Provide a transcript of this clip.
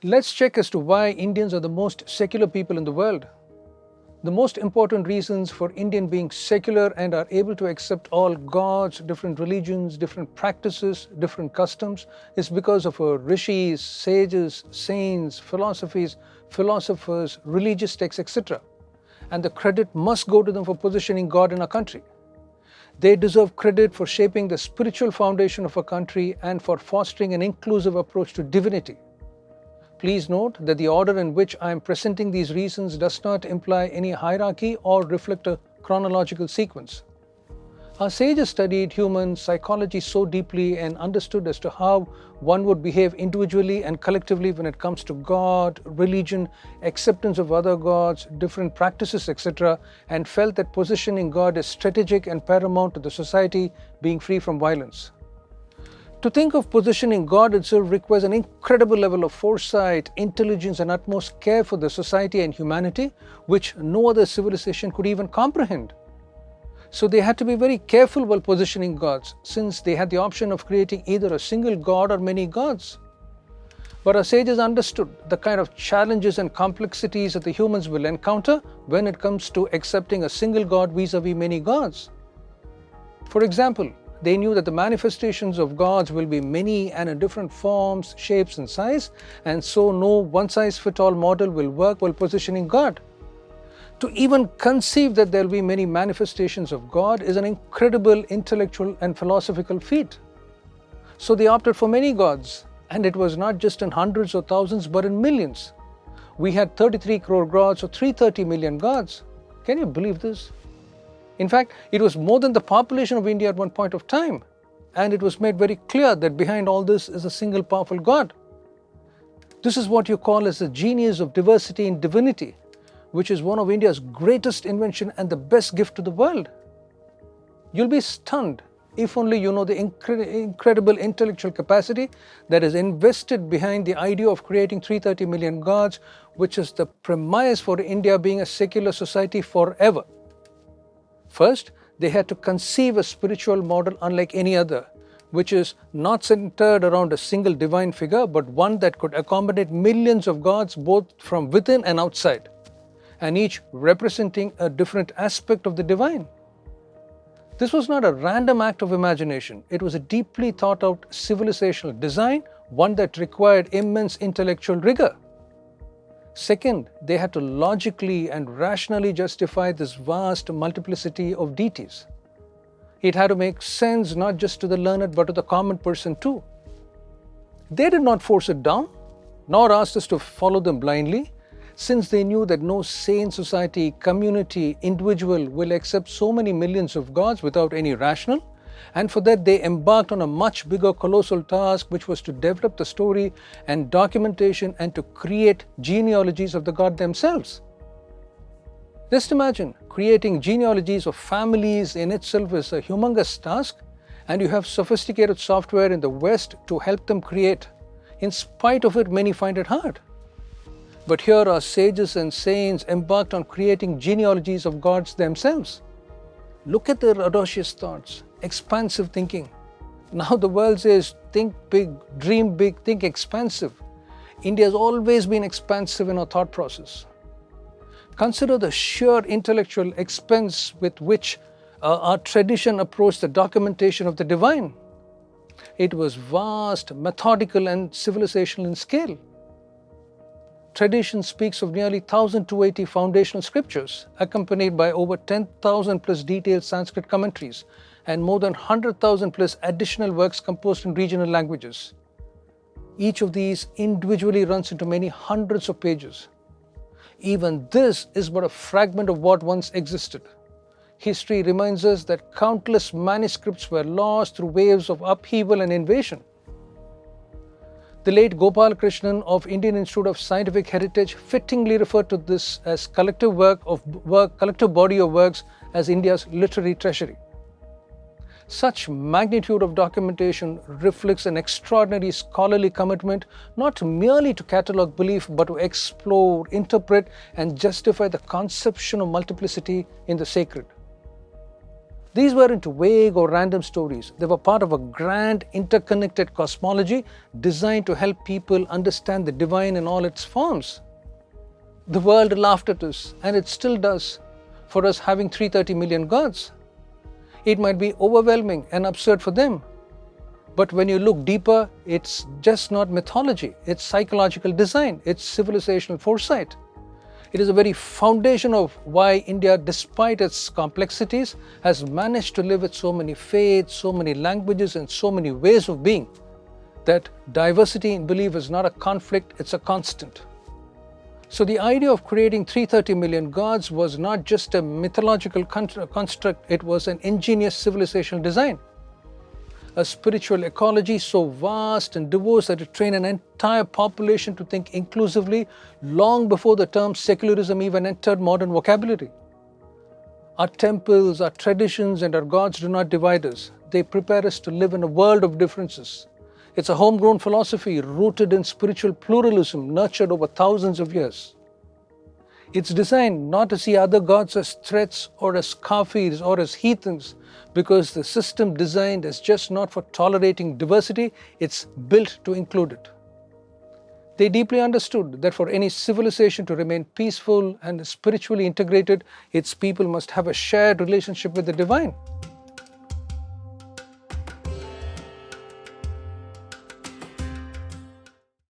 Let's check as to why Indians are the most secular people in the world. The most important reasons for Indian being secular and are able to accept all gods, different religions, different practices, different customs is because of our rishis, sages, saints, philosophies, philosophers, religious texts, etc. And the credit must go to them for positioning God in our country. They deserve credit for shaping the spiritual foundation of our country and for fostering an inclusive approach to divinity. Please note that the order in which I am presenting these reasons does not imply any hierarchy or reflect a chronological sequence. Our sages studied human psychology so deeply and understood as to how one would behave individually and collectively when it comes to God, religion, acceptance of other gods, different practices, etc., and felt that positioning God is strategic and paramount to the society being free from violence. To think of positioning God itself requires an incredible level of foresight, intelligence, and utmost care for the society and humanity, which no other civilization could even comprehend. So they had to be very careful while positioning gods, since they had the option of creating either a single god or many gods. But our sages understood the kind of challenges and complexities that the humans will encounter when it comes to accepting a single god vis-a-vis many gods. For example, they knew that the manifestations of gods will be many and in different forms, shapes, and size, and so no one-size-fits-all model will work while positioning God. To even conceive that there will be many manifestations of God is an incredible intellectual and philosophical feat. So they opted for many gods, and it was not just in hundreds or thousands, but in millions. We had 33 crore gods or 330 million gods. Can you believe this? In fact, it was more than the population of India at one point of time, and it was made very clear that behind all this is a single powerful God. This is what you call as the genius of diversity in divinity, which is one of India's greatest invention and the best gift to the world. You'll be stunned if only you know the incredible intellectual capacity that is invested behind the idea of creating 330 million gods, which is the premise for India being a secular society forever. First, they had to conceive a spiritual model unlike any other, which is not centered around a single divine figure, but one that could accommodate millions of gods both from within and outside, and each representing a different aspect of the divine. This was not a random act of imagination. It was a deeply thought out civilizational design, one that required immense intellectual rigor. Second, they had to logically and rationally justify this vast multiplicity of deities. It had to make sense not just to the learned but to the common person too. They did not force it down, nor asked us to follow them blindly, since they knew that no sane society, community, individual will accept so many millions of gods without any rationale. And for that, they embarked on a much bigger colossal task, which was to develop the story and documentation and to create genealogies of the god themselves. Just imagine, creating genealogies of families in itself is a humongous task, and you have sophisticated software in the West to help them create. In spite of it, many find it hard. But here our sages and saints embarked on creating genealogies of gods themselves. Look at their audacious thoughts, expansive thinking. Now the world says, think big, dream big, think expansive. India has always been expansive in our thought process. Consider the sheer intellectual expense with which our tradition approached the documentation of the divine. It was vast, methodical, and civilizational in scale. Tradition speaks of nearly 1,280 foundational scriptures, accompanied by over 10,000 plus detailed Sanskrit commentaries and more than 100,000 plus additional works composed in regional languages. Each of these individually runs into many hundreds of pages. Even this is but a fragment of what once existed. History reminds us that countless manuscripts were lost through waves of upheaval and invasion. The late Gopal Krishnan of Indian Institute of Scientific Heritage fittingly referred to this as collective body of works as India's literary treasury. Such magnitude of documentation reflects an extraordinary scholarly commitment not merely to catalog belief but to explore, interpret, and justify the conception of multiplicity in the sacred. These weren't vague or random stories. They were part of a grand, interconnected cosmology designed to help people understand the divine in all its forms. The world laughed at us, and it still does, for us having 330 million gods. It might be overwhelming and absurd for them. But when you look deeper, it's just not mythology, it's psychological design, it's civilizational foresight. It is the very foundation of why India, despite its complexities, has managed to live with so many faiths, so many languages, and so many ways of being, that diversity in belief is not a conflict, it's a constant. So the idea of creating 330 million gods was not just a mythological construct, it was an ingenious civilizational design. A spiritual ecology so vast and diverse that it trained an entire population to think inclusively long before the term secularism even entered modern vocabulary. Our temples, our traditions, and our gods do not divide us. They prepare us to live in a world of differences. It's a homegrown philosophy rooted in spiritual pluralism nurtured over thousands of years. It's designed not to see other gods as threats or as kafirs or as heathens, because the system designed is just not for tolerating diversity, it's built to include it. They deeply understood that for any civilization to remain peaceful and spiritually integrated, its people must have a shared relationship with the divine.